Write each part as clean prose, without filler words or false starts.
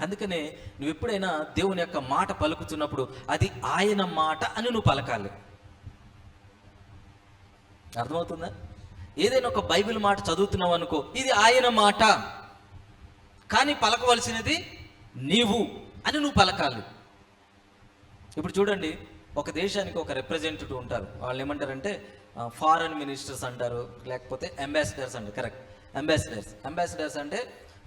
అందుకనే నువ్వు ఎప్పుడైనా దేవుని యొక్క మాట పలుకుతున్నప్పుడు అది ఆయన మాట అని నువ్వు పలకాలి. అర్థమవుతుందా? ఏదైనా ఒక బైబిల్ మాట చదువుతున్నావు అనుకో, ఇది ఆయన మాట, కానీ పలకవలసినది నీవు అని నువ్వు పలకాలి. ఇప్పుడు చూడండి, ఒక దేశానికి ఒక రిప్రజెంటేటివ్ ఉంటారు. వాళ్ళు ఏమంటారంటే ఫారెన్ మినిస్టర్స్ అంటారు, లేకపోతే అంబాసిడర్స్ అంటారు. కరెక్ట్, అంబాసిడర్స్ అంటే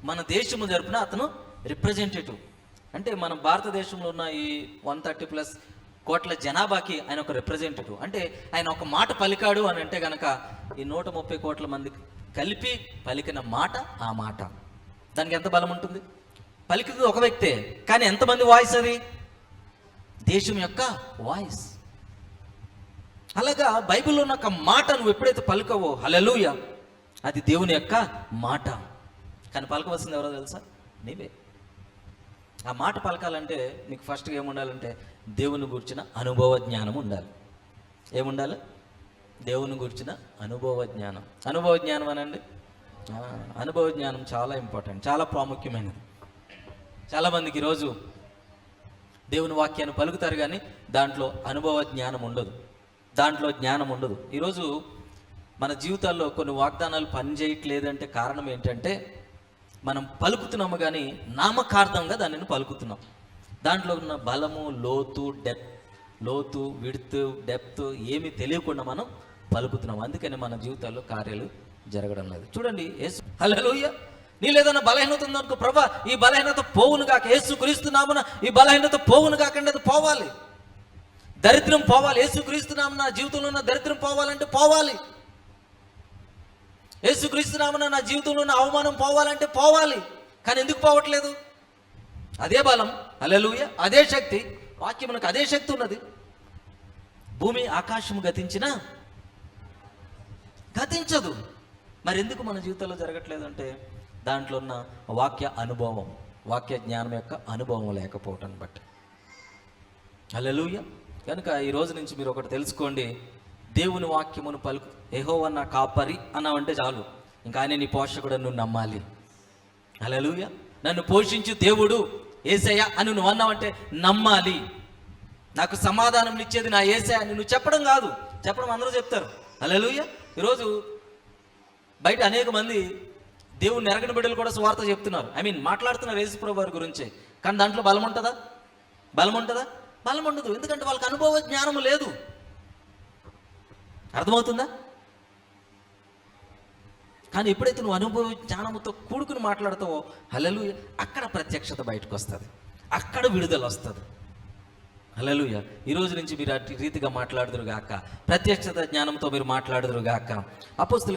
మన దేశము జరుపున అతను రిప్రజెంటేటివ్. అంటే మన భారతదేశంలో ఉన్న ఈ 130+ కోట్ల జనాభాకి ఆయన ఒక రిప్రజెంటేటివ్. అంటే ఆయన ఒక మాట పలికాడు అని అంటే కనుక ఈ 130 కోట్ల మంది కలిపి పలికిన మాట ఆ మాట, దానికి ఎంత బలం ఉంటుంది? పలికింది ఒక వ్యక్తే, కానీ ఎంతమంది వాయిస్ అది? దేశం యొక్క వాయిస్. అలాగా బైబిల్లో ఉన్న ఒక మాట నువ్వు ఎప్పుడైతే పలుకవో, హల్లెలూయా, అది దేవుని యొక్క మాట. కానీ పలకవలసింది ఎవరో తెలుసా? నీవే. ఆ మాట పలకాలంటే నీకు ఫస్ట్గా ఏముండాలంటే దేవుని గురించిన అనుభవ జ్ఞానం ఉండాలి. ఏముండాలి? దేవుని గురించిన అనుభవ జ్ఞానం. అనుభవ జ్ఞానం అనండి, అనుభవ జ్ఞానం చాలా ఇంపార్టెంట్, చాలా ప్రాముఖ్యమైనది. చాలామందికి ఈరోజు దేవుని వాక్యాన్ని పలుకుతారు, కానీ దాంట్లో అనుభవ జ్ఞానం ఉండదు, దాంట్లో జ్ఞానం ఉండదు. ఈరోజు మన జీవితాల్లో కొన్ని వాగ్దానాలు పనిచేయట్లేదంటే కారణం ఏంటంటే మనం పలుకుతున్నాము కానీ నామకార్థంగా దానిని పలుకుతున్నాం. దాంట్లో ఉన్న బలము, లోతు, విడ్త్, డెప్త్ ఏమీ తెలియకుండా మనం పలుకుతున్నాం. అందుకని మన జీవితాల్లో కార్యాలు జరగడం లేదు. చూడండి, యేసు, హల్లెలూయా, నీలో ఏదైనా బలహీనత ఉందనుకో, ప్రభా ఈ బలహీనత పోవును గాక, యేసు క్రీస్తునామమున ఈ బలహీనత పోవును కాకండి, అది పోవాలి. దరిద్రం పోవాలి, యేసు క్రీస్తునామమున నా జీవితంలో ఉన్న దరిద్రం పోవాలంటే పోవాలి. యేసు క్రీస్తునామమున నా జీవితంలో ఉన్న అవమానం పోవాలంటే పోవాలి. కానీ ఎందుకు పోవట్లేదు? అదే బలం, హల్లెలూయా, అదే శక్తి, వాక్యమునకు అదే శక్తి ఉన్నది. భూమి ఆకాశము గతించినా గతించదు. మరి ఎందుకు మన జీవితంలో జరగట్లేదు అంటే దాంట్లో ఉన్న వాక్య అనుభవం, వాక్య జ్ఞానం యొక్క అనుభవం లేకపోవటం బట్టి. హల్లెలూయా. కనుక ఈ రోజు నుంచి మీరు ఒకటి తెలుసుకోండి, దేవుని వాక్యమును పలుకు. యెహోవా నా కాపరి అన్నావంటే చాలు, ఇంకా ఆయన నీ పోషకుడు నువ్వు నమ్మాలి. హల్లెలూయా. నన్ను పోషించు దేవుడు యేసయ్య అని నువ్వు అన్నావంటే నమ్మాలి. నాకు సమాధానం ఇచ్చేది నా యేసయ్య అని నువ్వు చెప్పడం కాదు, చెప్పడం అందరూ చెప్తారు. హల్లెలూయా. ఈరోజు బయట అనేక మంది దేవుని ఎరగని బిడ్డలు కూడా సువార్త చెప్తున్నారు, మాట్లాడుతున్నారు యేసు ప్రభువు వారి గురించే. కానీ దాంట్లో బలం ఉంటుందా? బలం ఉండదు. ఎందుకంటే వాళ్ళకి అనుభవ జ్ఞానము లేదు. అర్థమవుతుందా? కానీ ఎప్పుడైతే నువ్వు అనుభవ జ్ఞానముతో కూడుకుని మాట్లాడతావో, హల్లెలూయా, అక్కడ ప్రత్యక్షత బయటకు వస్తుంది, అక్కడ విడుదల వస్తుంది. హల్లెలూయా. ఈ రోజు నుంచి మీరు అటు రీతిగా మాట్లాడుదురు గాక, ప్రత్యక్షత జ్ఞానంతో మీరు మాట్లాడుదురు గాక. అపోస్తలుల